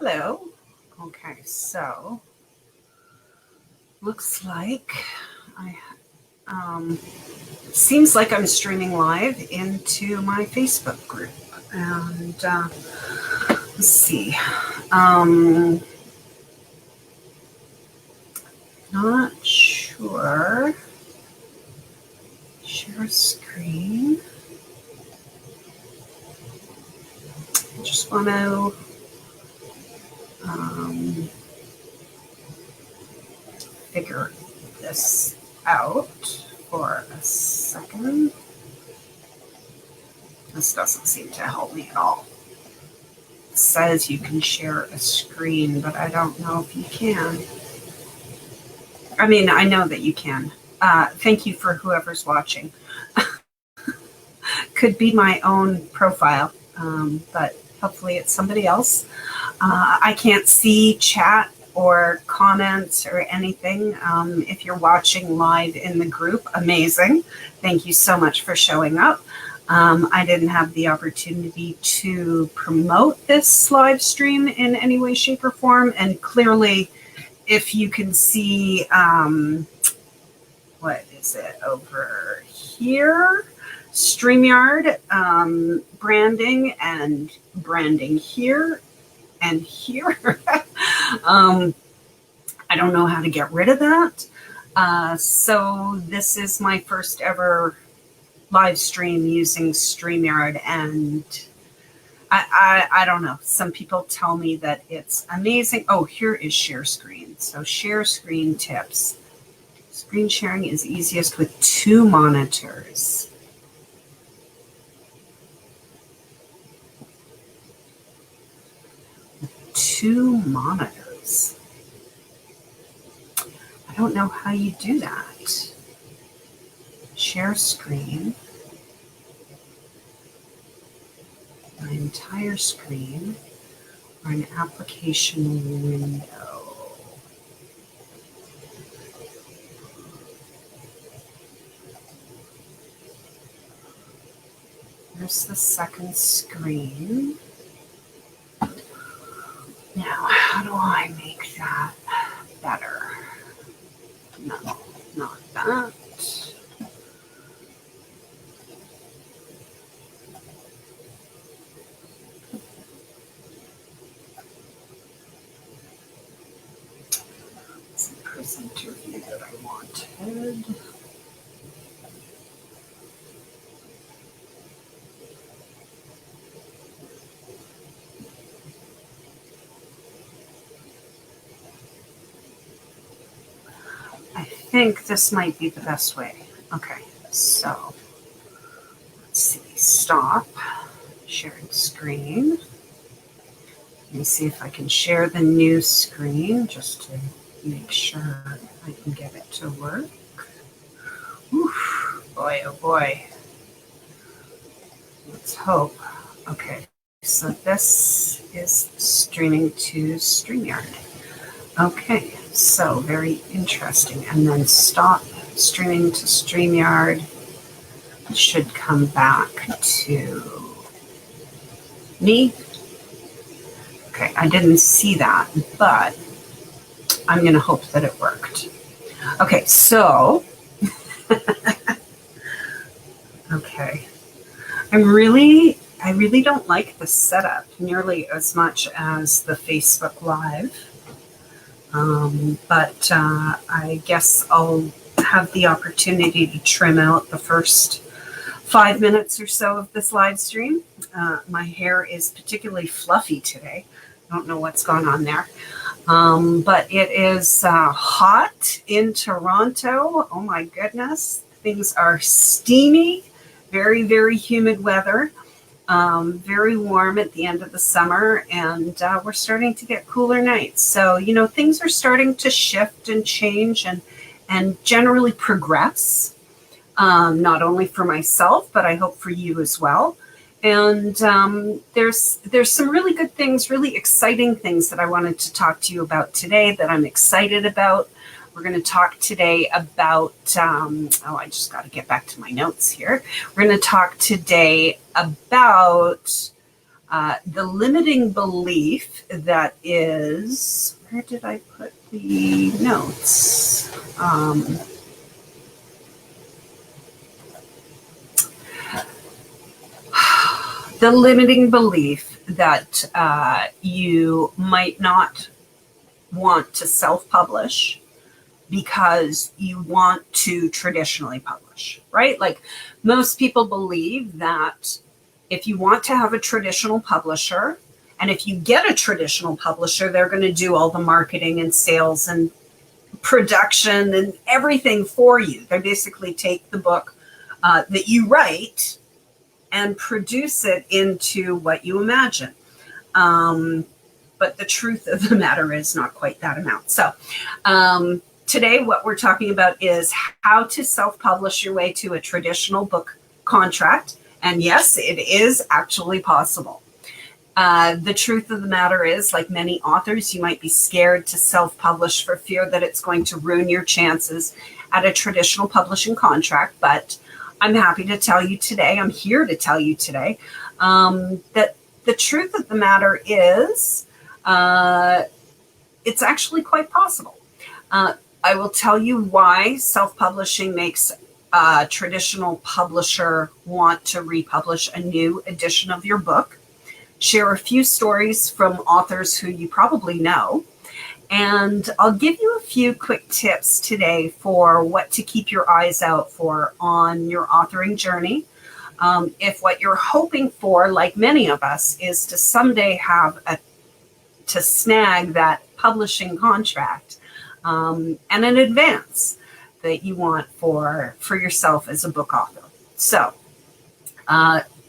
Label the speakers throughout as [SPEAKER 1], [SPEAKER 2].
[SPEAKER 1] Hello. Okay, so looks like I seems like I'm streaming live into my Facebook group, and let's see. Not sure. Share screen. I just want to figure this out for a second. This doesn't seem to help me at all. It says you can share a screen, but I don't know if you can. I mean, I know that you can. Thank you for whoever's watching. Could be my own profile, but hopefully it's somebody else. I can't see chat or comments or anything. If you're watching live in the group, amazing. Thank you so much for showing up. I didn't have the opportunity to promote this live stream in any way, shape, or form. And clearly, if you can see, what is it over here? StreamYard, branding and branding here and here. I don't know how to get rid of that. So this is my first ever live stream using StreamYard, and I don't know. Some people tell me that it's amazing. Oh, here is share screen. So share screen tips. Screen sharing is easiest with 2 monitors. Two monitors. I don't know how you do that. Share screen. My entire screen or an application window. There's the second screen. Now, how do I make that better? No, not that. It's the presenter view that I wanted. I think this might be the best way. Okay, so let's see. Stop sharing screen. Let me see if I can share the new screen just to make sure I can get it to work. Oof, boy, oh boy. Let's hope. Okay, so this is streaming to StreamYard. Okay, so very interesting. And then stop streaming to StreamYard. It should come back to me. Okay, I didn't see that, but I'm going to hope that it worked. Okay, so, okay. I really don't like the setup nearly as much as the Facebook Live. But I guess I'll have the opportunity to trim out the first 5 minutes or so of this live stream. My hair is particularly fluffy today. I don't know what's going on there. But it is hot in Toronto. Oh my goodness. Things are steamy, very, very humid weather. Very warm at the end of the summer, and we're starting to get cooler nights. So, things are starting to shift and change and generally progress, not only for myself, but I hope for you as well. And there's some really good things, really exciting things that I wanted to talk to you about today that I'm excited about. We're going to talk today about, I just got to get back to my notes here. We're going to talk today about The limiting belief that is, where did I put the notes? The limiting belief that you might not want to self-publish because you want to traditionally publish, right? Like most people believe that if you want to have a traditional publisher, and if you get a traditional publisher, they're going to do all the marketing and sales and production and everything for you. They basically take the book that you write and produce it into what you imagine. But the truth of the matter is not quite that amount. So today what we're talking about is how to self-publish your way to a traditional book contract. And yes, it is actually possible. The truth of the matter is, like many authors, you might be scared to self-publish for fear that it's going to ruin your chances at a traditional publishing contract. But I'm happy to tell you today, I'm here to tell you today, that the truth of the matter is it's actually quite possible. I will tell you why self-publishing makes a traditional publisher want to republish a new edition of your book, share a few stories from authors who you probably know, and I'll give you a few quick tips today for what to keep your eyes out for on your authoring journey. If what you're hoping for, like many of us, is to someday to snag that publishing contract and an advance that you want for yourself as a book author. So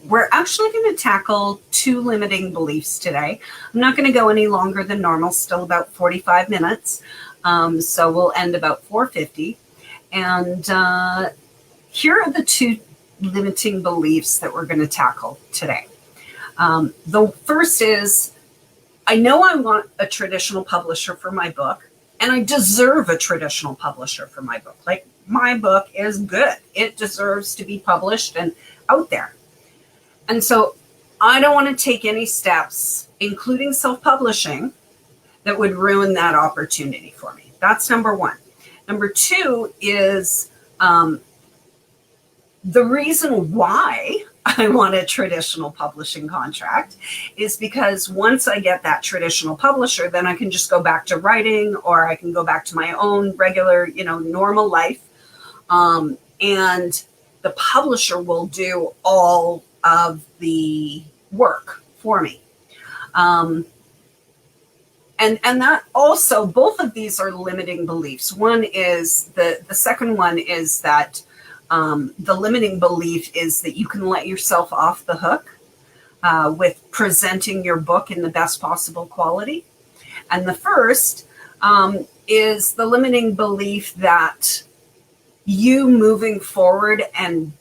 [SPEAKER 1] we're actually going to tackle 2 limiting beliefs today. I'm not going to go any longer than normal, still about 45 minutes. So we'll end about 4:50. And here are the 2 limiting beliefs that we're going to tackle today. The first is, I know I want a traditional publisher for my book, and I deserve a traditional publisher for my book. Like, my book is good. It deserves to be published and out there. And so I don't want to take any steps, including self-publishing, that would ruin that opportunity for me. That's number 1. Number 2 is the reason why I want a traditional publishing contract is because once I get that traditional publisher, then I can just go back to writing, or I can go back to my own regular, normal life. And the publisher will do all of the work for me. And that also, both of these are limiting beliefs. One is the second one is that the limiting belief is that you can let yourself off the hook with presenting your book in the best possible quality. And the first is the limiting belief that you moving forward and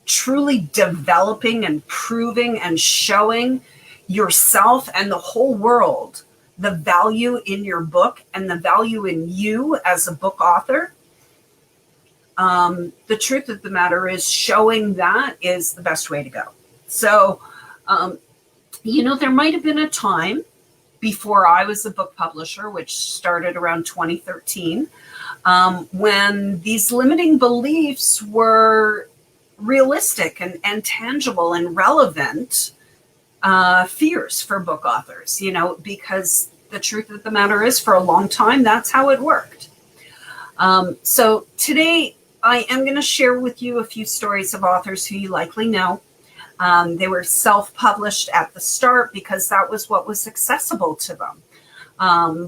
[SPEAKER 1] truly developing and proving and showing yourself and the whole world the value in your book and the value in you as a book author. The truth of the matter is, showing that is the best way to go. So, there might have been a time before I was a book publisher, which started around 2013, when these limiting beliefs were realistic and tangible and relevant fears for book authors, because the truth of the matter is, for a long time, that's how it worked. So today I am going to share with you a few stories of authors who you likely know. They were self-published at the start because that was what was accessible to them.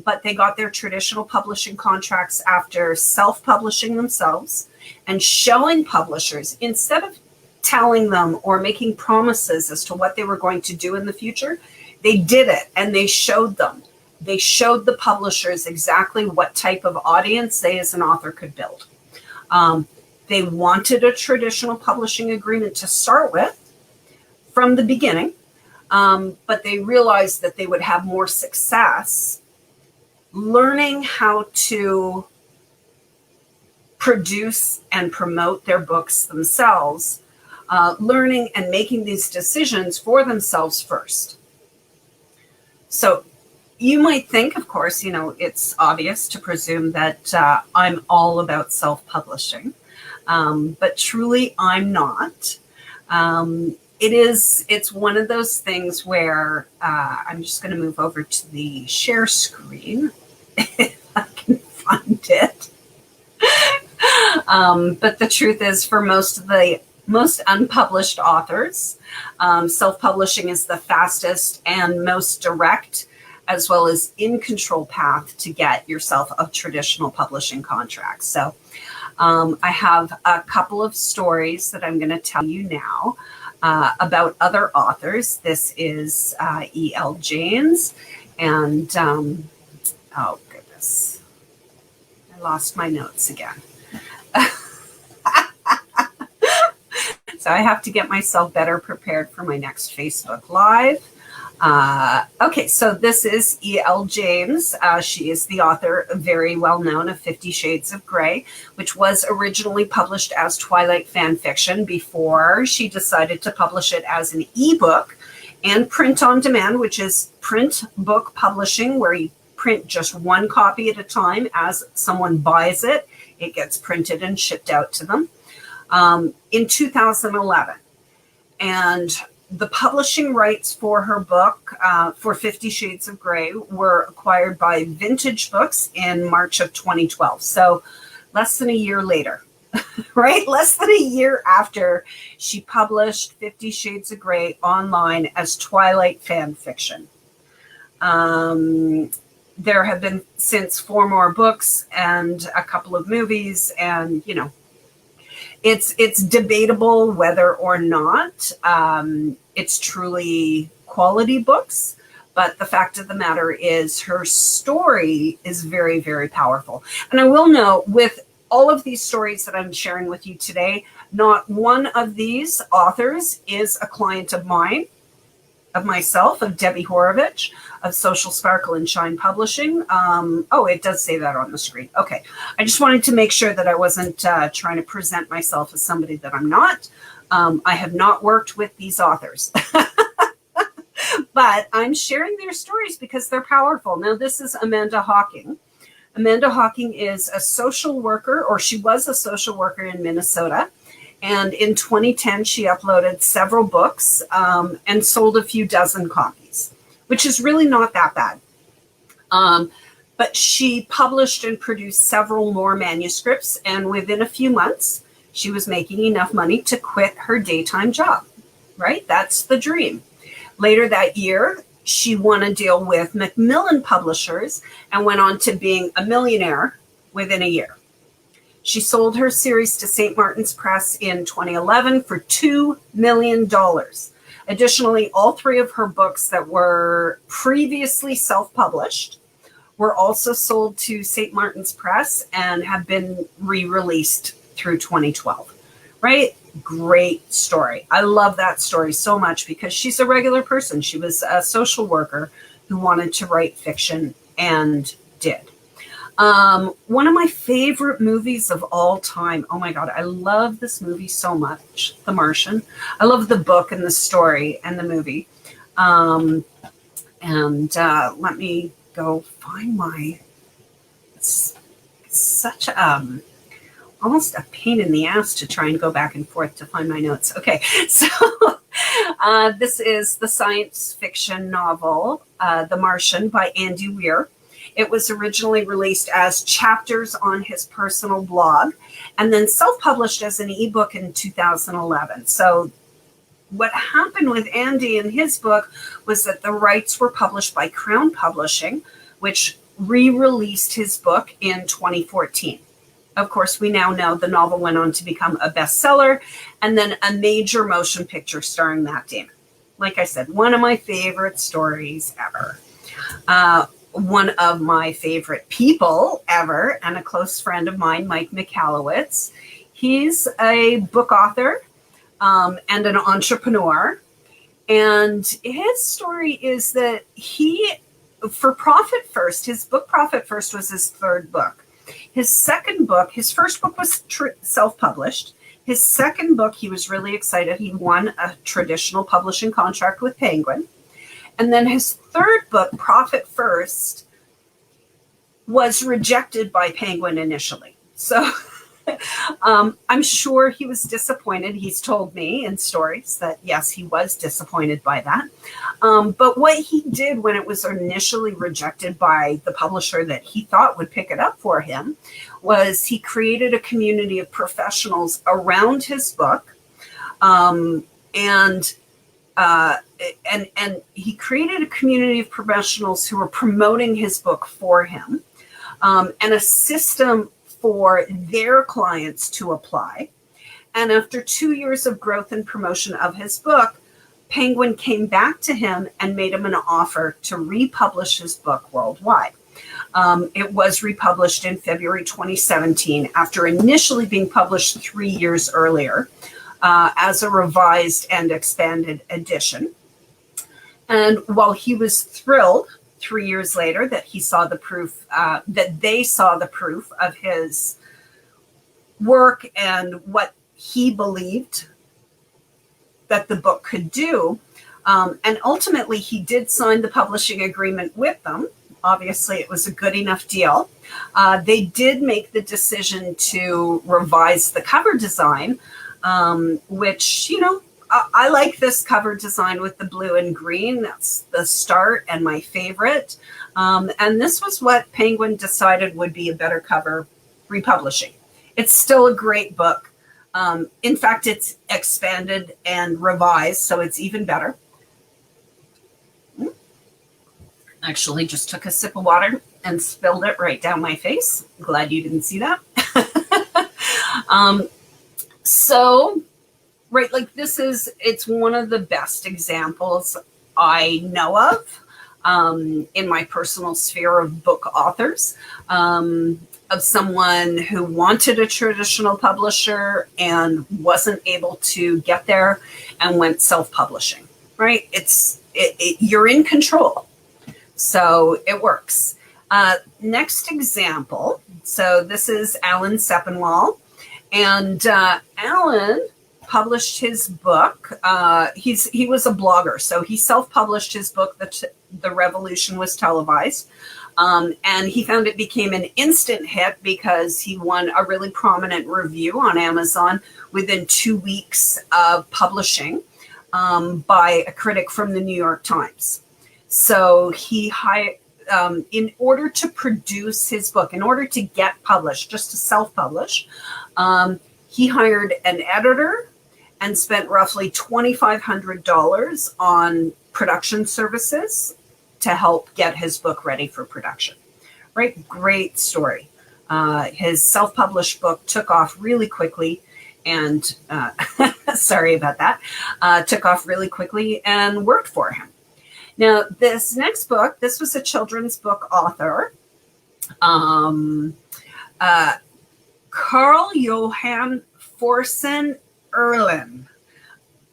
[SPEAKER 1] But they got their traditional publishing contracts after self-publishing themselves and showing publishers, instead of telling them or making promises as to what they were going to do in the future, they did it and they showed them. They showed the publishers exactly what type of audience they as an author could build. They wanted a traditional publishing agreement to start with from the beginning, but they realized that they would have more success learning how to produce and promote their books themselves learning and making these decisions for themselves first. So you might think, of course, it's obvious to presume that I'm all about self-publishing, but truly I'm not. It's one of those things where I'm just going to move over to the share screen if I can find it. But the truth is, for most of the most unpublished authors, self-publishing is the fastest and most direct, as well as in control path to get yourself a traditional publishing contract. So I have a couple of stories that I'm going to tell you now about other authors. This is E.L. James, and oh goodness, I lost my notes again. So I have to get myself better prepared for my next Facebook Live. Okay, so this is E.L. James. She is the author, very well known, of 50 Shades of Grey, which was originally published as Twilight fan fiction before she decided to publish it as an ebook and print on demand, which is print book publishing, where you print just one copy at a time. As someone buys it, it gets printed and shipped out to them. In 2011. And the publishing rights for her book, for 50 Shades of Grey, were acquired by Vintage Books in March of 2012. So less than a year later, right? Less than a year after she published 50 Shades of Grey online as Twilight fan fiction. There have been since 4 more books and a couple of movies, and, it's debatable whether or not it's truly quality books, but the fact of the matter is her story is very, very powerful. And I will note, with all of these stories that I'm sharing with you today, not one of these authors is a client of mine, of myself, of Debbie Horovich, of Social Sparkle and Shine Publishing. Oh, it does say that on the screen. Okay. I just wanted to make sure that I wasn't trying to present myself as somebody that I'm not. I have not worked with these authors. But I'm sharing their stories because they're powerful. Now, this is Amanda Hawking. Amanda Hawking is a social worker, or she was a social worker in Minnesota. And in 2010, she uploaded several books and sold a few dozen copies, which is really not that bad. But she published and produced several more manuscripts, and within a few months, she was making enough money to quit her daytime job, right? That's the dream. Later that year, she won a deal with Macmillan Publishers and went on to being a millionaire within a year. She sold her series to St. Martin's Press in 2011 for $2 million. Additionally, all 3 of her books that were previously self-published were also sold to St. Martin's Press and have been re-released through 2012. Right? Great story. I love that story so much because she's a regular person. She was a social worker who wanted to write fiction and did. One of my favorite movies of all time. Oh my God, I love this movie so much. The Martian. I love the book and the story and the movie. Let me go find my, it's such almost a pain in the ass to try and go back and forth to find my notes. Okay, so this is the science fiction novel, The Martian by Andy Weir. It was originally released as chapters on his personal blog and then self-published as an ebook in 2011. So what happened with Andy and his book was that the rights were published by Crown Publishing, which re-released his book in 2014. Of course, we now know the novel went on to become a bestseller and then a major motion picture starring Matt Damon. Like I said, one of my favorite stories ever. One of my favorite people ever, and a close friend of mine, Mike Michalowicz. He's a book author and an entrepreneur. And his story is that he, for Profit First, his book Profit First was his 3rd book. His 2nd book, his first book was self-published. His second book, he was really excited. He won a traditional publishing contract with Penguin. And then his third book, Profit First, was rejected by Penguin initially. So I'm sure he was disappointed. He's told me in stories that, yes, he was disappointed by that. But what he did when it was initially rejected by the publisher that he thought would pick it up for him was he created a community of professionals around his book. And he created a community of professionals who were promoting his book for him, and a system for their clients to apply. And after 2 years of growth and promotion of his book, Penguin came back to him and made him an offer to republish his book worldwide. It was republished in February 2017 after initially being published 3 years earlier as a revised and expanded edition. And while he was thrilled 3 years later that he saw the proof, that they saw the proof of his work and what he believed that the book could do. And ultimately, he did sign the publishing agreement with them. Obviously, it was a good enough deal. They did make the decision to revise the cover design, which, you know, I like this cover design with the blue and green. That's the start and my favorite. And this was what Penguin decided would be a better cover republishing. It's still a great book. In fact, it's expanded and revised, so it's even better. Actually, just took a sip of water and spilled it right down my face. Glad you didn't see that. Right, like it's one of the best examples I know of in my personal sphere of book authors, of someone who wanted a traditional publisher and wasn't able to get there and went self-publishing, right? You're in control, so it works. Next example, so this is Alan Sepinwall, and Alan published his book. He was a blogger, so he self-published his book, The Revolution Was Televised, and he found it became an instant hit because he won a really prominent review on Amazon within 2 weeks of publishing by a critic from the New York Times. So he hired, in order to produce his book, in order to get published, just to self-publish, he hired an editor and spent roughly $2,500 on production services to help get his book ready for production. Right? Great story. His self-published book took off really quickly and, sorry about that, took off really quickly and worked for him. Now, this next book, this was a children's book author, Carl Johan Forsen Erlen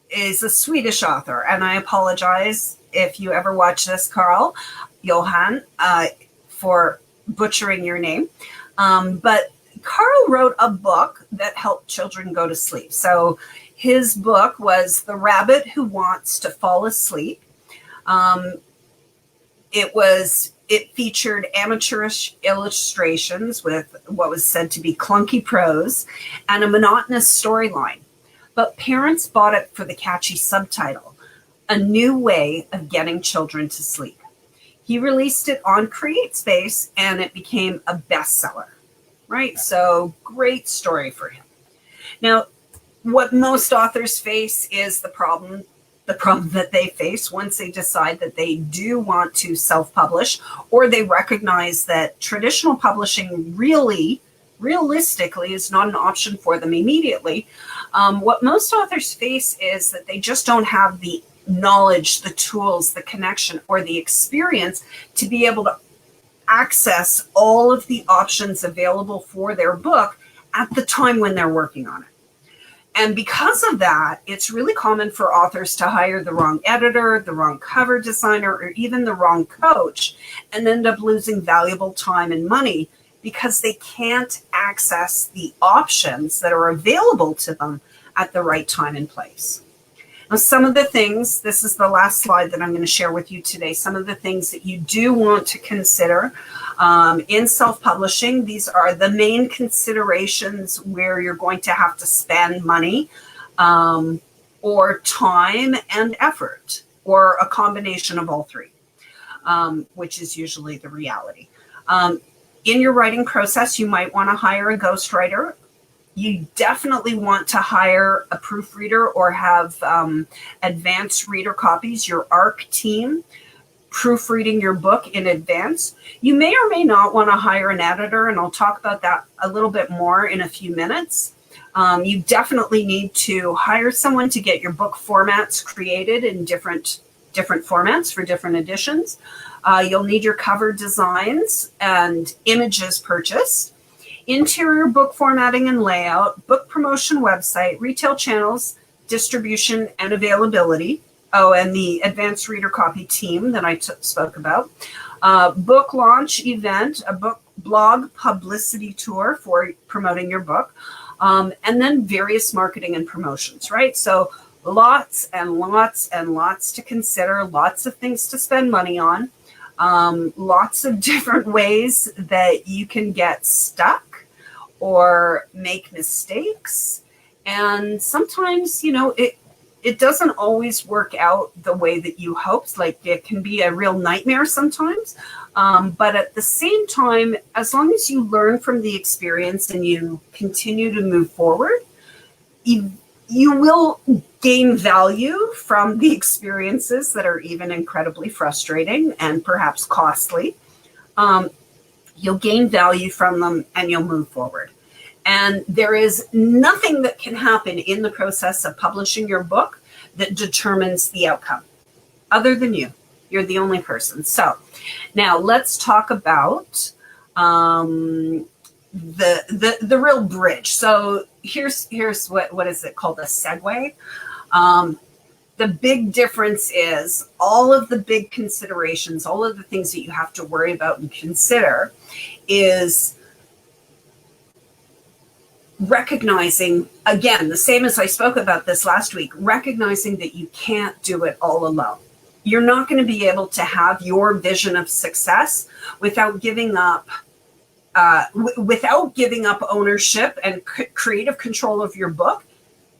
[SPEAKER 1] is a Swedish author, and I apologize if you ever watch this, Carl Johan, for butchering your name. But Carl wrote a book that helped children go to sleep. So his book was The Rabbit Who Wants to Fall Asleep. It featured amateurish illustrations with what was said to be clunky prose and a monotonous storyline. But parents bought it for the catchy subtitle, A New Way of Getting Children to Sleep. He released it on CreateSpace and it became a bestseller, right? So great story for him. Now, what most authors face is the problem that they face once they decide that they do want to self-publish, or they recognize that traditional publishing realistically is not an option for them immediately. What most authors face is that they just don't have the knowledge, the tools, the connection, or the experience to be able to access all of the options available for their book at the time when they're working on it. And because of that, it's really common for authors to hire the wrong editor, the wrong cover designer, or even the wrong coach, and end up losing valuable time and money because they can't access the options that are available to them at the right time and place. Now, some of the things, this is the last slide that I'm going to share with you today, some of the things that you do want to consider in self-publishing. These are the main considerations where you're going to have to spend money or time and effort, or a combination of all three, which is usually the reality. In your writing process, you might want to hire a ghostwriter. You definitely want to hire a proofreader or have advanced reader copies, your ARC team, proofreading your book in advance. You may or may not want to hire an editor, and I'll talk about that a little bit more in a few minutes. You definitely need to hire someone to get your book formats created in different formats for different editions. You'll need your cover designs and images purchased, interior book formatting and layout, book promotion website, retail channels, distribution and availability. Oh, and the advanced reader copy team that I spoke about. Book launch event, a book blog publicity tour for promoting your book, and then various marketing and promotions, right? So lots and lots and lots to consider, lots of things to spend money on, lots of different ways that you can get stuck or make mistakes. And sometimes, it doesn't always work out the way that you hoped. Like, it can be a real nightmare sometimes. But at the same time, as long as you learn from the experience and you continue to move forward, you will gain value from the experiences that are even incredibly frustrating and perhaps costly. You'll gain value from them and you'll move forward. And there is nothing that can happen in the process of publishing your book that determines the outcome other than you. You're the only person. So now let's talk about the real bridge. So here's what is it called, a segue. The big difference is all of the big considerations, all of the things that you have to worry about and consider is recognizing, again, the same as I spoke about this last week, recognizing that you can't do it all alone. You're not going to be able to have your vision of success without giving up ownership and creative control of your book.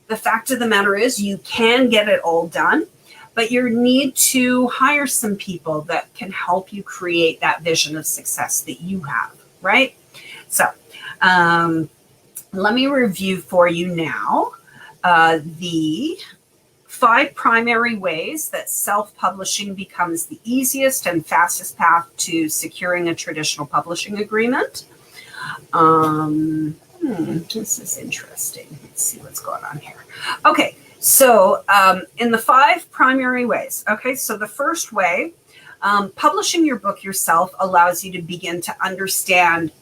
[SPEAKER 1] The fact of the matter is you can get it all done, but you need to hire some people that can help you create that vision of success that you have, right? So let me review for you now the 5 primary ways that self-publishing becomes the easiest and fastest path to securing a traditional publishing agreement. This is interesting. Let's see what's going on here. Okay, so in the 5 primary ways. Okay, so the first way, publishing your book yourself allows you to begin to understand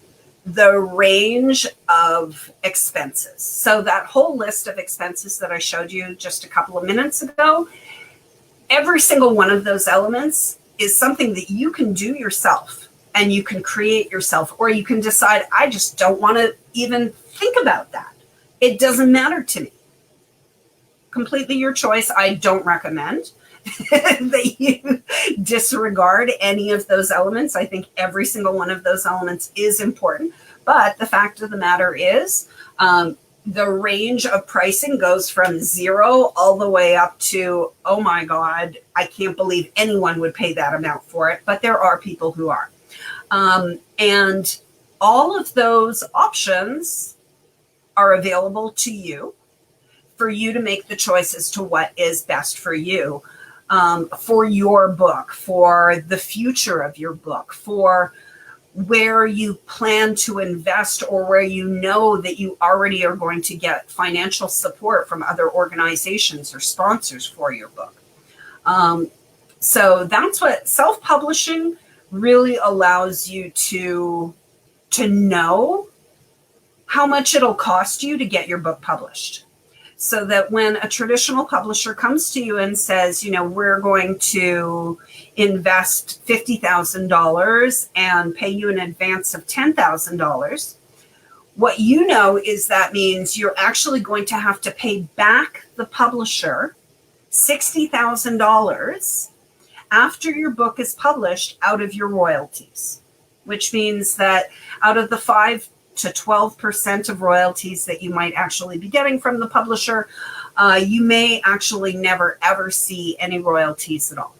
[SPEAKER 1] the range of expenses. So that whole list of expenses that I showed you just a couple of minutes ago, every single one of those elements is something that you can do yourself and you can create yourself, or you can decide, I just don't want to even think about that. It doesn't matter to me. Completely your choice. I don't recommend that you disregard any of those elements. I think every single one of those elements is important. But the fact of the matter is, the range of pricing goes from 0 all the way up to, oh my God, I can't believe anyone would pay that amount for it. But there are people who are. And all of those options are available to you for you to make the choice as to what is best for you. For your book, for the future of your book, for where you plan to invest, or where you know that you already are going to get financial support from other organizations or sponsors for your book. So that's what self-publishing really allows you to know how much it'll cost you to get your book published. so that when a traditional publisher comes to you and says, we're going to invest $50,000 and pay you an advance of $10,000, what you know is that means you're actually going to have to pay back the publisher $60,000 after your book is published out of your royalties, which means that out of the 5 to 12% of royalties that you might actually be getting from the publisher, you may actually never ever see any royalties at all.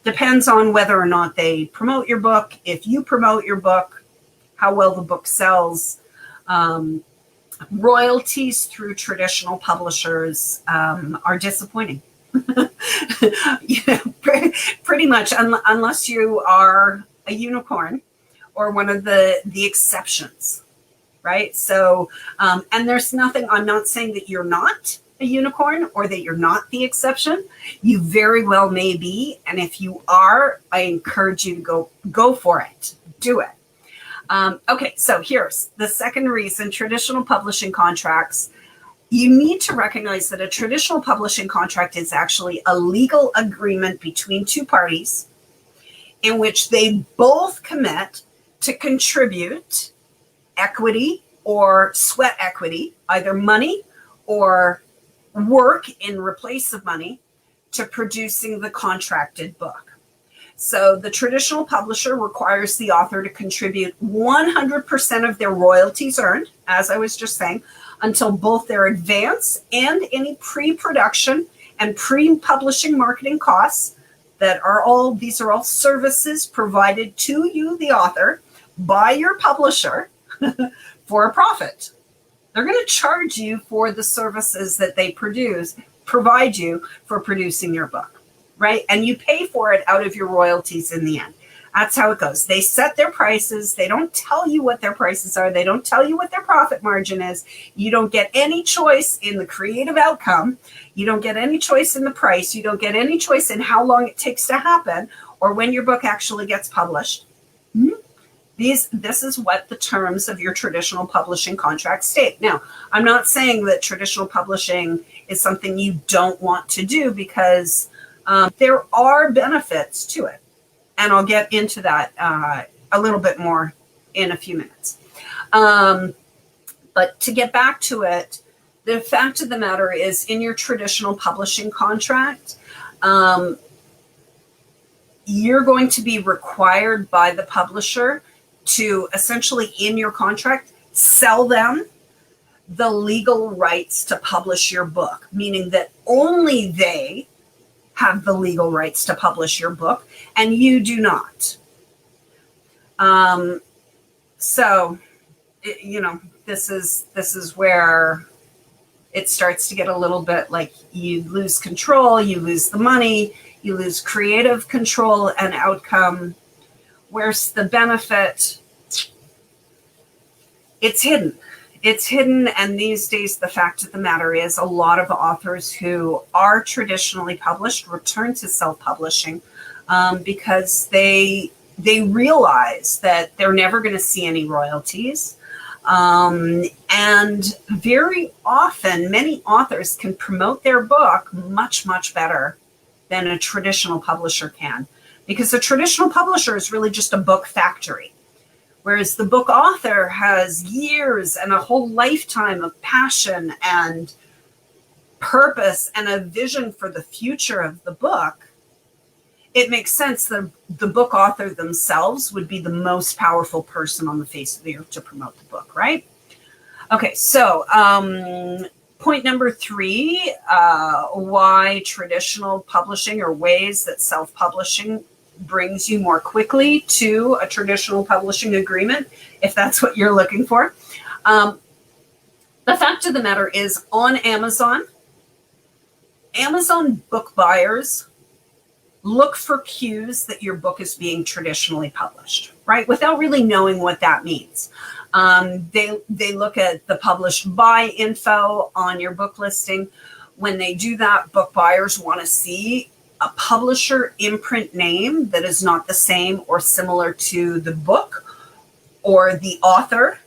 [SPEAKER 1] Depends on whether or not they promote your book. If you promote your book, how well the book sells. Royalties through traditional publishers are disappointing. Pretty much, unless you are a unicorn or one of the exceptions, right? So, and there's nothing, I'm not saying that you're not a unicorn or that you're not the exception. You very well may be. And if you are, I encourage you to go for it. Do it. Okay, so here's the second reason: traditional publishing contracts. You need to recognize that a traditional publishing contract is actually a legal agreement between two parties in which they both commit to contribute equity or sweat equity, either money or work in replace of money, to producing the contracted book. So the traditional publisher requires the author to contribute 100% of their royalties earned, as I was just saying, until both their advance and any pre-production and pre-publishing marketing costs these are all services provided to you, the author, by your publisher for a profit. They're going to charge you for the services that they provide you for producing your book, right? And you pay for it out of your royalties in the end. That's how it goes. They set their prices. They don't tell you what their prices are. They don't tell you what their profit margin is. You don't get any choice in the creative outcome. You don't get any choice in the price. You don't get any choice in how long it takes to happen or when your book actually gets published. This is what the terms of your traditional publishing contract state. Now, I'm not saying that traditional publishing is something you don't want to do, because there are benefits to it. And I'll get into that a little bit more in a few minutes. But to get back to it, the fact of the matter is, in your traditional publishing contract, you're going to be required by the publisher to essentially, in your contract, sell them the legal rights to publish your book, meaning that only they have the legal rights to publish your book and you do not. This is where it starts to get a little bit like you lose control, you lose the money, you lose creative control and outcome. Where's the benefit? It's hidden. It's hidden, and these days the fact of the matter is a lot of authors who are traditionally published return to self-publishing because they realize that they're never going to see any royalties. And very often, many authors can promote their book much, much better than a traditional publisher can, because a traditional publisher is really just a book factory. Whereas the book author has years and a whole lifetime of passion and purpose and a vision for the future of the book. It makes sense that the book author themselves would be the most powerful person on the face of the earth to promote the book, right? Okay, so point number 3, why traditional publishing, or ways that self-publishing brings you more quickly to a traditional publishing agreement, if that's what you're looking for. The fact of the matter is, on Amazon book buyers look for cues that your book is being traditionally published, right? Without really knowing what that means. They look at the published by info on your book listing. When they do that, book buyers want to see a publisher imprint name that is not the same or similar to the book or the author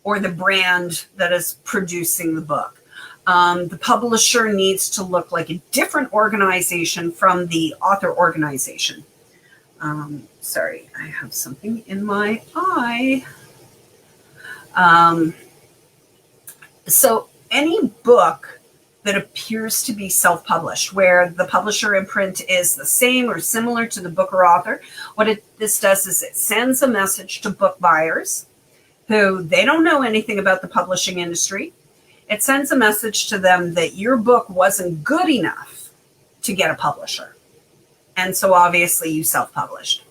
[SPEAKER 1] or the brand that is producing the book. The publisher needs to look like a different organization from the author organization. Sorry, I have something in my eye. So any book that appears to be self-published, where the publisher imprint is the same or similar to the book or author, this does is it sends a message to book buyers who they don't know anything about the publishing industry. It sends a message to them that your book wasn't good enough to get a publisher. And so obviously you self-published.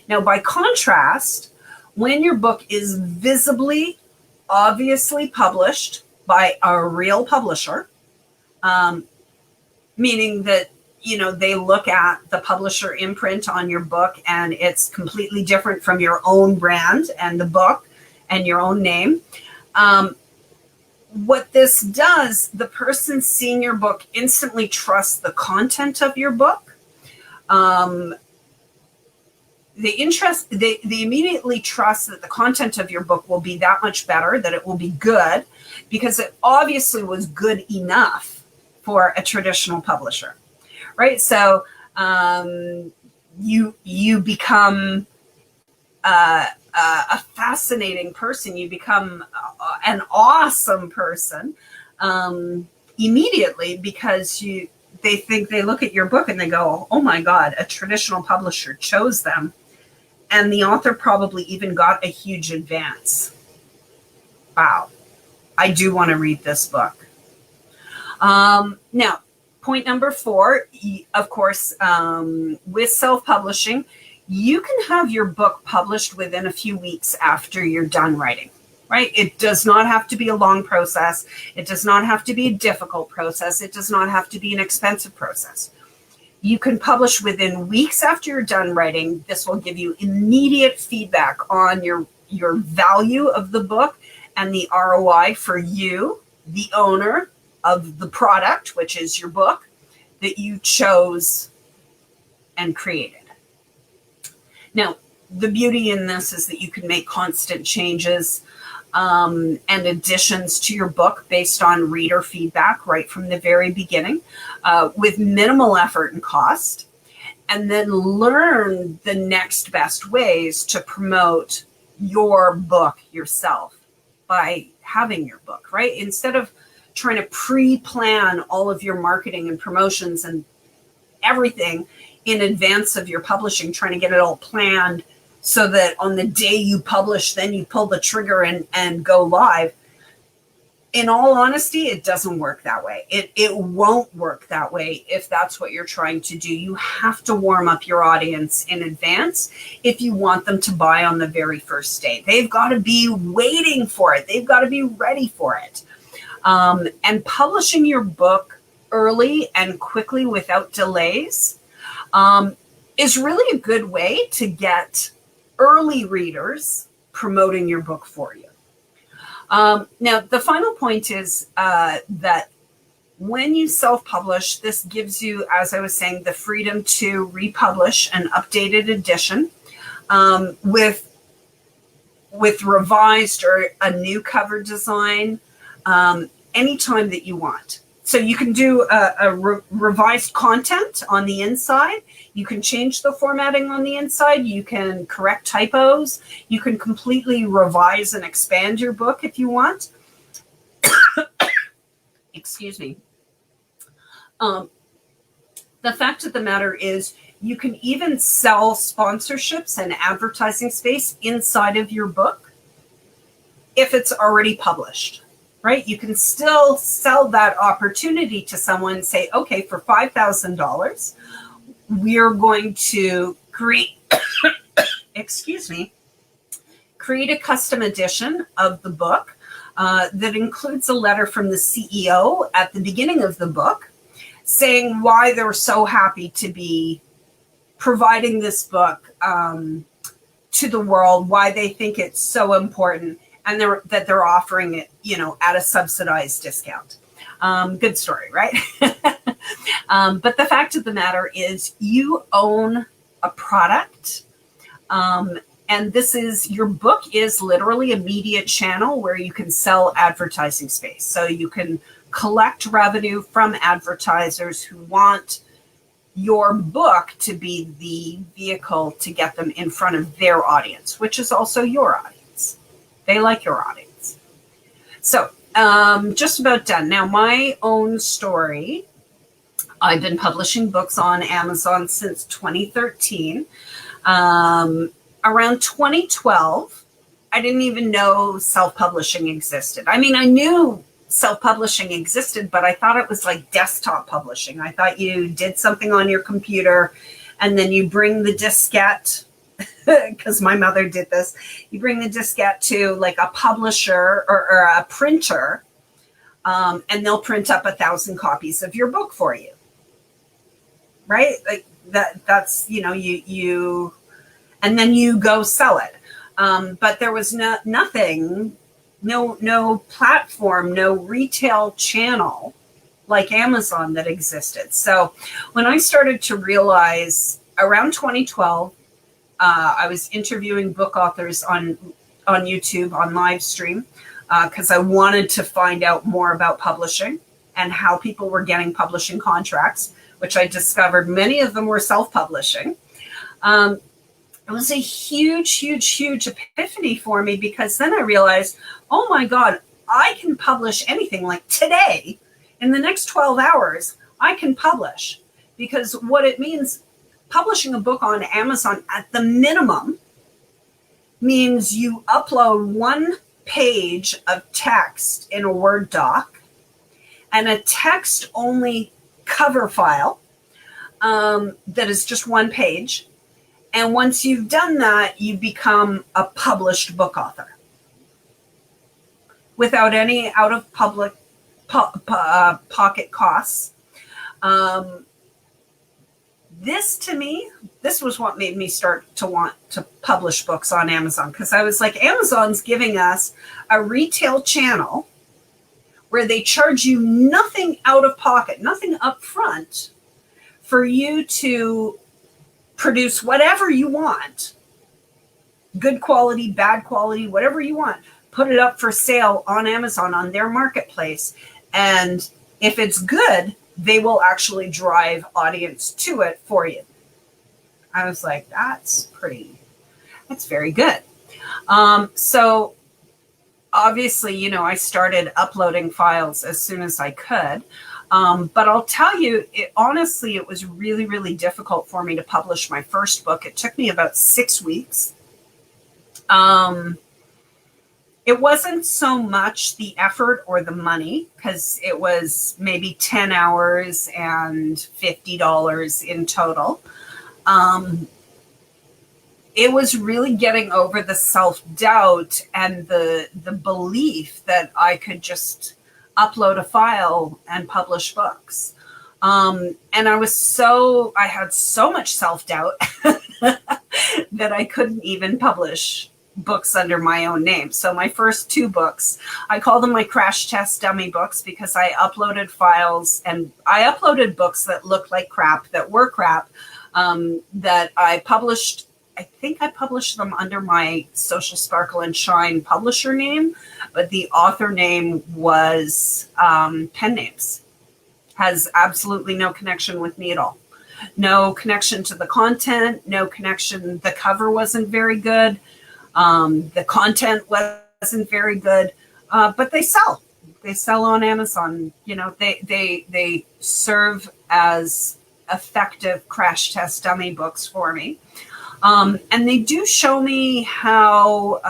[SPEAKER 1] Now, by contrast, when your book is visibly, obviously published by a real publisher, meaning that, they look at the publisher imprint on your book and it's completely different from your own brand and the book and your own name. What this does, the person seeing your book instantly trusts the content of your book. They immediately trust that the content of your book will be that much better, that it will be good, because it obviously was good enough for a traditional publisher, right? So you become a fascinating person. You become an awesome person immediately, because they look at your book and they go, oh my God, a traditional publisher chose them. And the author probably even got a huge advance. Wow. I do want to read this book. Now, point number 4, of course, with self-publishing, you can have your book published within a few weeks after you're done writing, right? It does not have to be a long process. It does not have to be a difficult process. It does not have to be an expensive process. You can publish within weeks after you're done writing. This will give you immediate feedback on your value of the book and the ROI for you, the owner of the product, which is your book, that you chose and created. Now, the beauty in this is that you can make constant changes and additions to your book based on reader feedback right from the very beginning, with minimal effort and cost, and then learn the next best ways to promote your book yourself by having your book, right? Instead of trying to pre-plan all of your marketing and promotions and everything in advance of your publishing, trying to get it all planned so that on the day you publish, then you pull the trigger and go live. In all honesty, it doesn't work that way. It won't work that way if that's what you're trying to do. You have to warm up your audience in advance if you want them to buy on the very first day. They've got to be waiting for it. They've got to be ready for it. And publishing your book early and quickly without delays is really a good way to get early readers promoting your book for you. Now, the final point is that when you self-publish, this gives you, as I was saying, the freedom to republish an updated edition with revised or a new cover design anytime that you want. So you can do a revised content on the inside. You can change the formatting on the inside. You can correct typos. You can completely revise and expand your book if you want. Excuse me. The fact of the matter is you can even sell sponsorships and advertising space inside of your book if it's already published. Right? You can still sell that opportunity to someone and say, okay, for $5,000, we're going to create, create a custom edition of the book that includes a letter from the CEO at the beginning of the book saying why they're so happy to be providing this book to the world, why they think it's so important, and that they're offering it, at a subsidized discount. Good story, right? But the fact of the matter is you own a product. And your book is literally a media channel where you can sell advertising space. So you can collect revenue from advertisers who want your book to be the vehicle to get them in front of their audience, which is also your audience. They like your audience. So just about done. Now, my own story, I've been publishing books on Amazon since 2013. Around 2012, I didn't even know self-publishing existed. I mean, I knew self-publishing existed, but I thought it was like desktop publishing. I thought you did something on your computer and then you bring the diskette, because my mother did this, you bring the diskette to like a publisher or a printer, and they'll print up 1,000 copies of your book for you. Right? Like that's, you and then you go sell it. But there was nothing, no platform, no retail channel like Amazon that existed. So when I started to realize around 2012, I was interviewing book authors on YouTube, on live stream, because I wanted to find out more about publishing and how people were getting publishing contracts, which I discovered many of them were self-publishing. It was a huge epiphany for me, because then I realized, oh my God, I can publish anything. Like today, in the next 12 hours, I can publish. Because what it means, publishing a book on Amazon at the minimum means you upload 1 page of text in a Word doc and a text-only cover file that is just 1 page. And once you've done that, you become a published book author without any out-of-pocket costs. This was what made me start to want to publish books on Amazon, because I was like, Amazon's giving us a retail channel where they charge you nothing out of pocket, nothing up front, for you to produce whatever you want, good quality, bad quality, whatever you want, put it up for sale on Amazon, on their marketplace. And if it's good, they will actually drive audience to it for you. I was like, that's very good. So obviously, I started uploading files as soon as I could. But I'll tell you, honestly, it was really difficult for me to publish my first book. It took me about 6 weeks. It wasn't so much the effort or the money, because it was maybe 10 hours and $50 in total. It was really getting over the self-doubt and the belief that I could just upload a file and publish books. And I had so much self-doubt that I couldn't even publish books under my own name. So my first 2 books, I call them my crash test dummy books, because I uploaded files and I uploaded books that looked like crap, that were crap, that I published. I think I published them under my Social Sparkle and Shine publisher name, but the author name was pen names. Has absolutely no connection with me at all. No connection to the content, no connection. The cover wasn't very good. The content wasn't very good, but they sell. They sell on Amazon. They serve as effective crash test dummy books for me. And they do show me how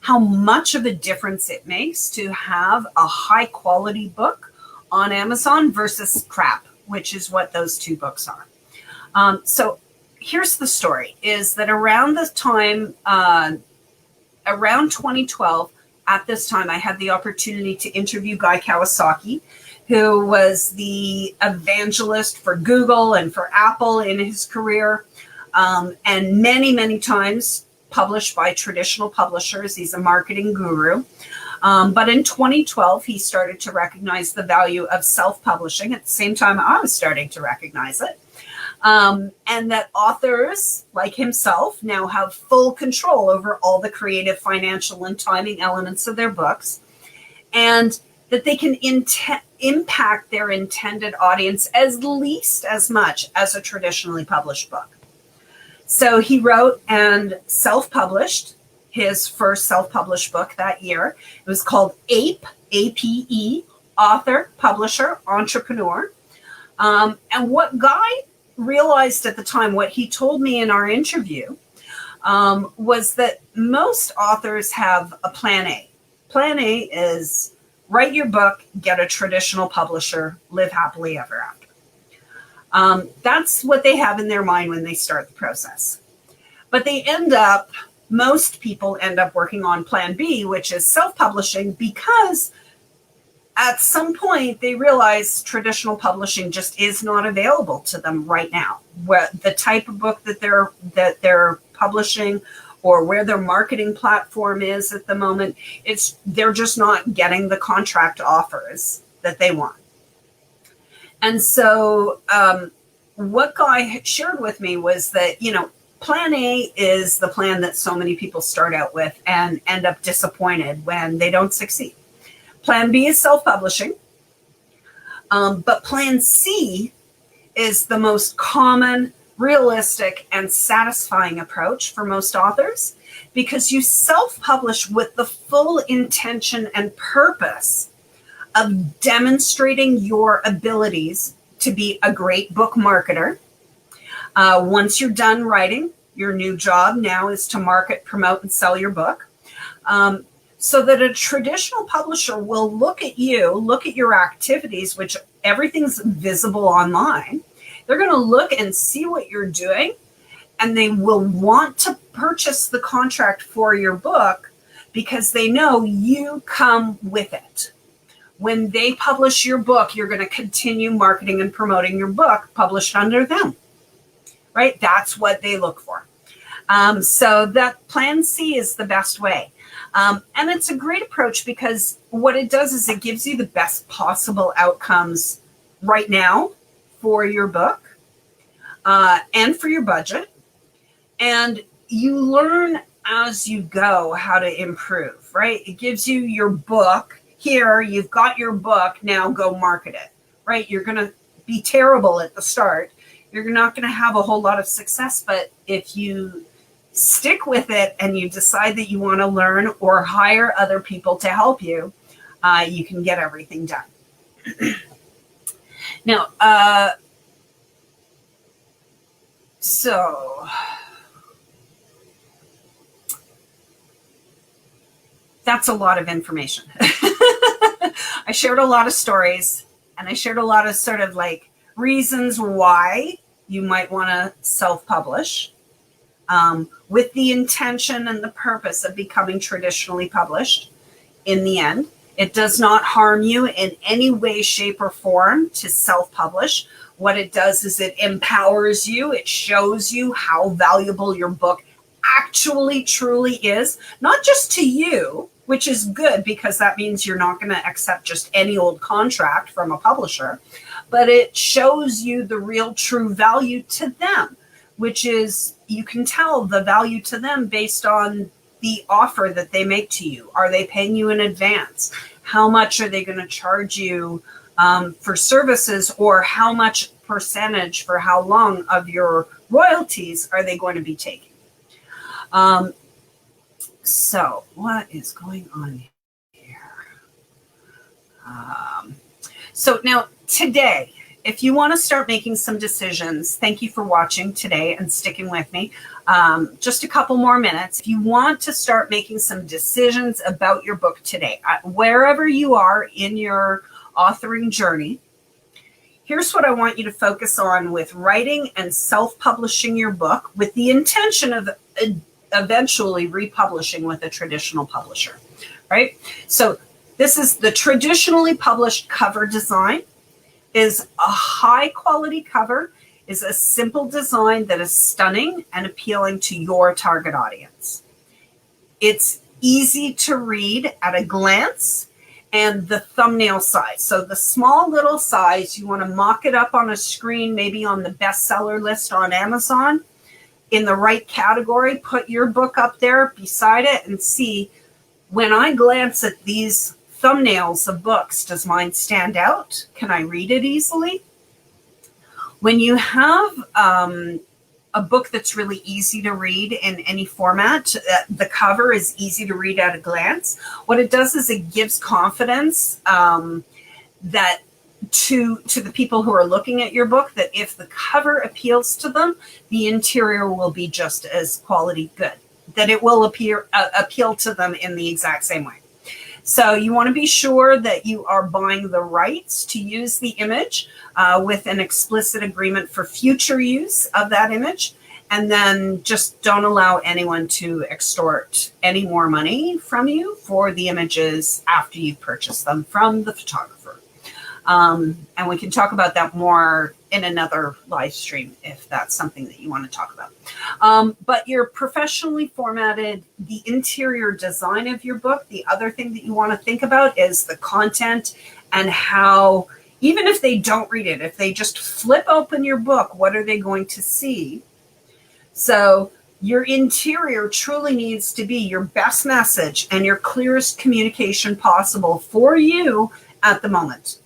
[SPEAKER 1] much of a difference it makes to have a high quality book on Amazon versus crap, which is what those 2 books are. So here's the story, is that around this time, around 2012, at this time, I had the opportunity to interview Guy Kawasaki, who was the evangelist for Google and for Apple in his career, and many times published by traditional publishers. He's a marketing guru. But in 2012, he started to recognize the value of self-publishing. At the same time, I was starting to recognize it. And that authors like himself now have full control over all the creative, financial, and timing elements of their books. And that they can impact their intended audience as least as much as a traditionally published book. So he wrote and self-published his first self-published book that year. It was called APE, A-P-E, author, publisher, entrepreneur. And what Guy realized at the time, what he told me in our interview, was that most authors have a plan A. Plan A is write your book, get a traditional publisher, live happily ever after. That's what they have in their mind when they start the process. But most people end up working on plan B, which is self-publishing, because at some point they realize traditional publishing just is not available to them right now. Where the type of book that they're publishing or where their marketing platform is at the moment, they're just not getting the contract offers that they want. And so what Guy shared with me was that, plan A is the plan that so many people start out with and end up disappointed when they don't succeed. Plan B is self-publishing, but plan C is the most common, realistic, and satisfying approach for most authors, because you self-publish with the full intention and purpose of demonstrating your abilities to be a great book marketer. Once you're done writing, your new job now is to market, promote, and sell your book. So that a traditional publisher will look at your activities, which everything's visible online. They're going to look and see what you're doing, and they will want to purchase the contract for your book because they know you come with it. When they publish your book, you're going to continue marketing and promoting your book published under them, right? That's what they look for. So that plan C is the best way. And it's a great approach because what it does is it gives you the best possible outcomes right now for your book and for your budget. And you learn as you go how to improve, right? It gives you your book. Here, you've got your book, now go market it, right? You're going to be terrible at the start. You're not going to have a whole lot of success, but if you stick with it and you decide that you want to learn or hire other people to help you, you can get everything done. Now, so that's a lot of information. I shared a lot of stories, and I shared a lot of sort of like reasons why you might want to self-publish with the intention and the purpose of becoming traditionally published in the end. It does not harm you in any way, shape, or form to self-publish. What it does is it empowers you. It shows you how valuable your book actually truly is, not just to you, which is good because that means you're not going to accept just any old contract from a publisher, but it shows you the real true value to them, which is you can tell the value to them based on the offer that they make to you. Are they paying you in advance? How much are they going to charge you for services, or how much percentage for how long of your royalties are they going to be taking? So what is going on here? So now today, if you want to start making some decisions, thank you for watching today and sticking with me. Just a couple more minutes. If you want to start making some decisions about your book today, wherever you are in your authoring journey, here's what I want you to focus on with writing and self-publishing your book with the intention of eventually republishing with a traditional publisher, right? So this is the traditionally published cover design. Is a high quality cover, is a simple design that is stunning and appealing to your target audience. It's easy to read at a glance, and the thumbnail size. So the small little size, you want to mock it up on a screen, maybe on the bestseller list on Amazon, in the right category, put your book up there beside it and see, when I glance at these thumbnails of books. Does mine stand out? Can I read it easily? When you have a book that's really easy to read in any format, the cover is easy to read at a glance. What it does is it gives confidence that to the people who are looking at your book, that if the cover appeals to them, the interior will be just as quality good, that it will appeal to them in the exact same way. So you want to be sure that you are buying the rights to use the image with an explicit agreement for future use of that image. And then just don't allow anyone to extort any more money from you for the images after you've purchased them from the photographer. And we can talk about that more in another live stream if that's something that you want to talk about. But you're professionally formatted, the interior design of your book. The other thing that you want to think about is the content and how, even if they don't read it, if they just flip open your book, what are they going to see? So your interior truly needs to be your best message and your clearest communication possible for you at the moment,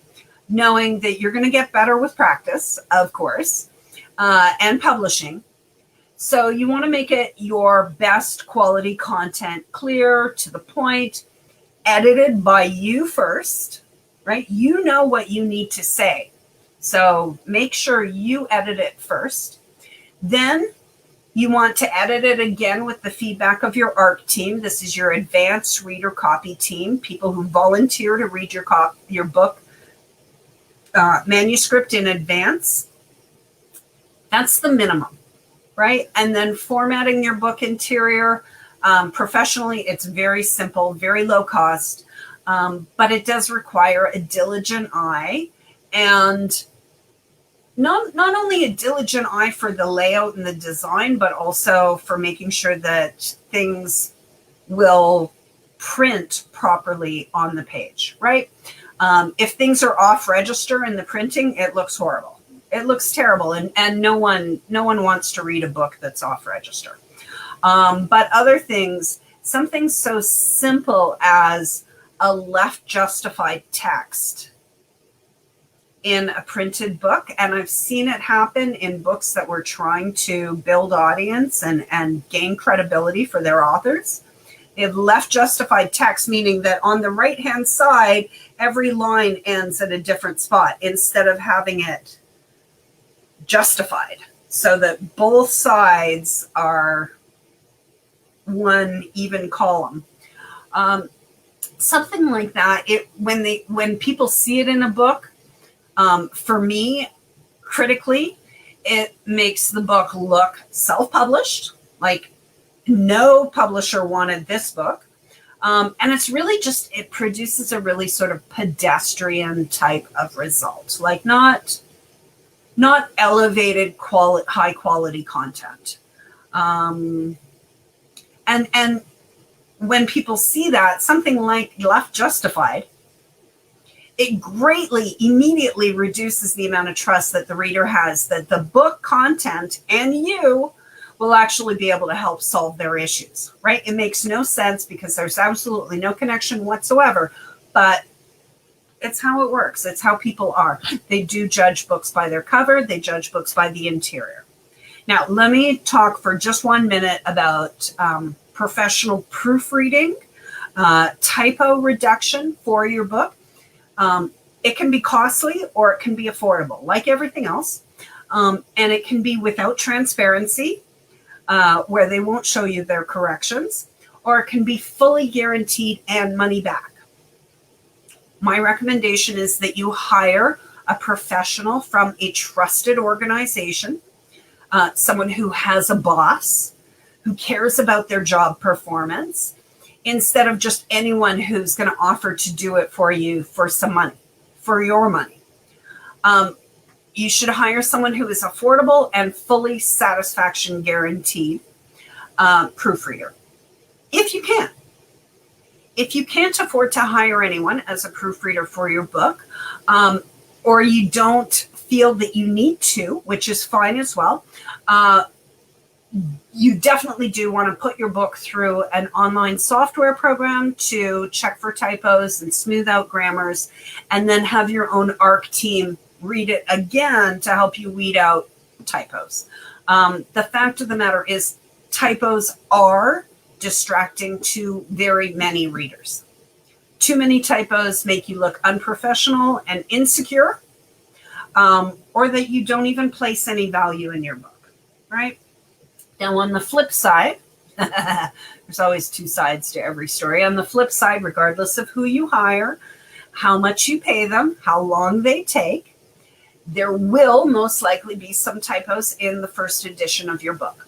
[SPEAKER 1] knowing that you're going to get better with practice, of course, and publishing. So you want to make it your best quality content, clear, to the point, edited by you first, right? You know what you need to say. So make sure you edit it first. Then you want to edit it again with the feedback of your ARC team. This is your advanced reader copy team, people who volunteer to read your book manuscript in advance. That's the minimum, right? And then formatting your book interior professionally, it's very simple, very low cost, but it does require a diligent eye, and not only a diligent eye for the layout and the design, but also for making sure that things will print properly on the page, right? If things are off register in the printing, it looks horrible. It looks terrible, and no one wants to read a book that's off register. But other things, something so simple as a left justified text in a printed book, and I've seen it happen in books that were trying to build audience and gain credibility for their authors. They have left justified text, meaning that on the right-hand side, every line ends at a different spot instead of having it justified so that both sides are one even column. Something like that, when people see it in a book, for me, critically, it makes the book look self-published, like no publisher wanted this book. And it's really just, it produces a really sort of pedestrian type of result, like not elevated high quality content. And when people see that, something like left justified, it greatly, immediately reduces the amount of trust that the reader has that the book content and you will actually be able to help solve their issues, right? It makes no sense because there's absolutely no connection whatsoever, but it's how it works. It's how people are. They do judge books by their cover. They judge books by the interior. Now, let me talk for just 1 minute about professional proofreading, typo reduction for your book. It can be costly or it can be affordable, like everything else. And it can be without transparency, where they won't show you their corrections, or it can be fully guaranteed and money back. My recommendation is that you hire a professional from a trusted organization, someone who has a boss, who cares about their job performance, instead of just anyone who's going to offer to do it for you for some money, for your money. You should hire someone who is affordable and fully satisfaction guaranteed proofreader, if you can. If you can't afford to hire anyone as a proofreader for your book, or you don't feel that you need to, which is fine as well, You definitely do want to put your book through an online software program to check for typos and smooth out grammars, and then have your own ARC team read it again to help you weed out typos. The fact of the matter is typos are distracting to very many readers. Too many typos make you look unprofessional and insecure, or that you don't even place any value in your book, right? Now, on the flip side, there's always two sides to every story. On the flip side, regardless of who you hire, how much you pay them, how long they take, there will most likely be some typos in the first edition of your book.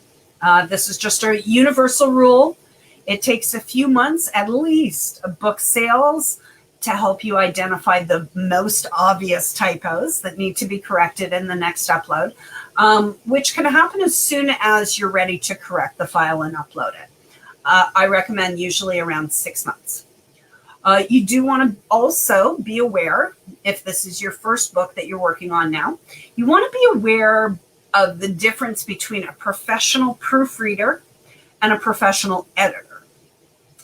[SPEAKER 1] This is just a universal rule. It takes a few months, at least, of book sales to help you identify the most obvious typos that need to be corrected in the next upload, which can happen as soon as you're ready to correct the file and upload it. I recommend usually around 6 months. You do want to also be aware, if this is your first book that you're working on now, you want to be aware of the difference between a professional proofreader and a professional editor,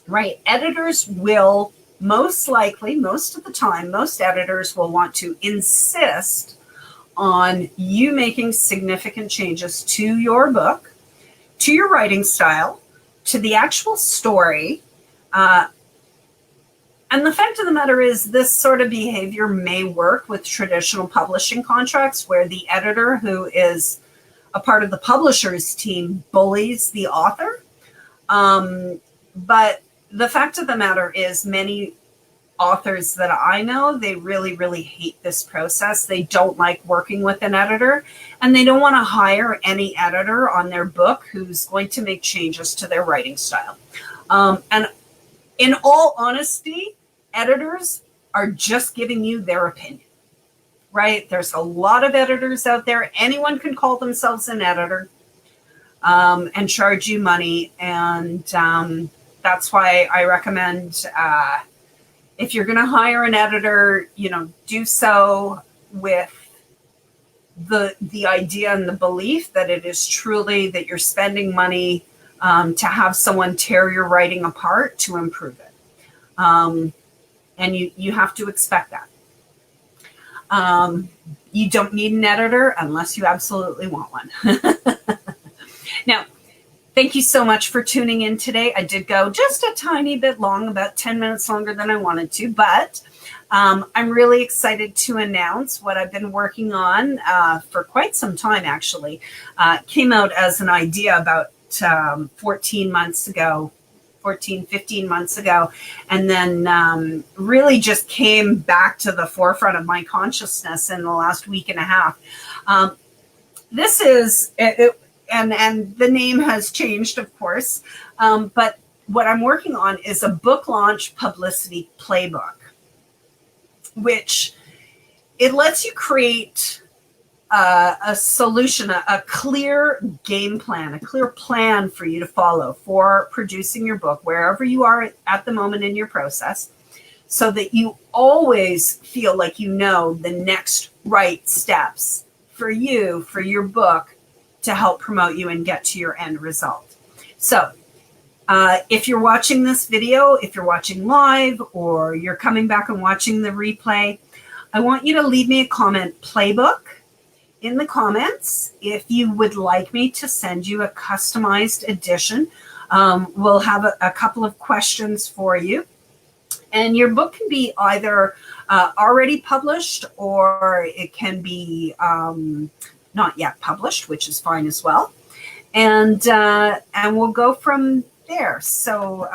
[SPEAKER 1] right? Editors will most likely, most of the time, most editors will want to insist on you making significant changes to your book, to your writing style, to the actual story. And the fact of the matter is this sort of behavior may work with traditional publishing contracts where the editor, who is a part of the publisher's team, bullies the author. But the fact of the matter is many authors that I know, they really, really hate this process. They don't like working with an editor, and they don't want to hire any editor on their book who's going to make changes to their writing style. And in all honesty, editors are just giving you their opinion, right? There's a lot of editors out there. Anyone can call themselves an editor and charge you money. And that's why I recommend if you're going to hire an editor, do so with the idea and the belief that it is truly that you're spending money to have someone tear your writing apart to improve it. And you have to expect that. You don't need an editor unless you absolutely want one. Now, thank you so much for tuning in today. I did go just a tiny bit long, about 10 minutes longer than I wanted to, but I'm really excited to announce what I've been working on for quite some time, actually. Came out as an idea about 15 months ago, and then really just came back to the forefront of my consciousness in the last week and a half. This is... And the name has changed, of course, but what I'm working on is a book launch publicity playbook, which it lets you create a solution, a clear game plan, a clear plan for you to follow for producing your book, wherever you are at the moment in your process, so that you always feel like you know the next right steps for you, for your book, to help promote you and get to your end result. So if you're watching this video, if you're watching live, or you're coming back and watching the replay, I want you to leave me a comment, playbook, in the comments if you would like me to send you a customized edition. We'll have a couple of questions for you. And your book can be either already published, or it can be not yet published, which is fine as well. And we'll go from there. So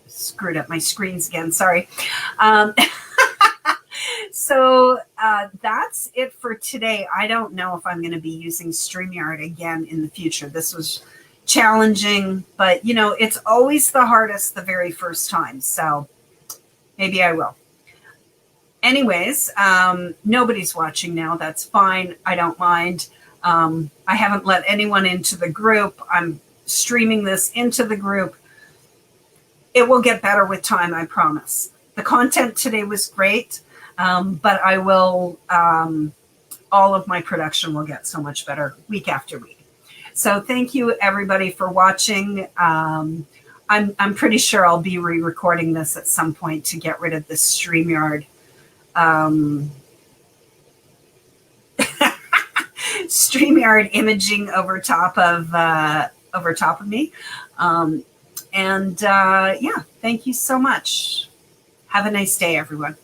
[SPEAKER 1] screwed up my screens again, sorry. So that's it for today. I don't know if I'm going to be using StreamYard again in the future. This was challenging, but it's always the hardest the very first time. So maybe I will. Anyways, nobody's watching now. That's fine. I don't mind. I haven't let anyone into the group. I'm streaming this into the group. It will get better with time, I promise. The content today was great, but I will, all of my production will get so much better week after week. So thank you everybody for watching. I'm pretty sure I'll be re-recording this at some point to get rid of this StreamYard StreamYard imaging over top of me. Yeah, thank you so much. Have a nice day, everyone.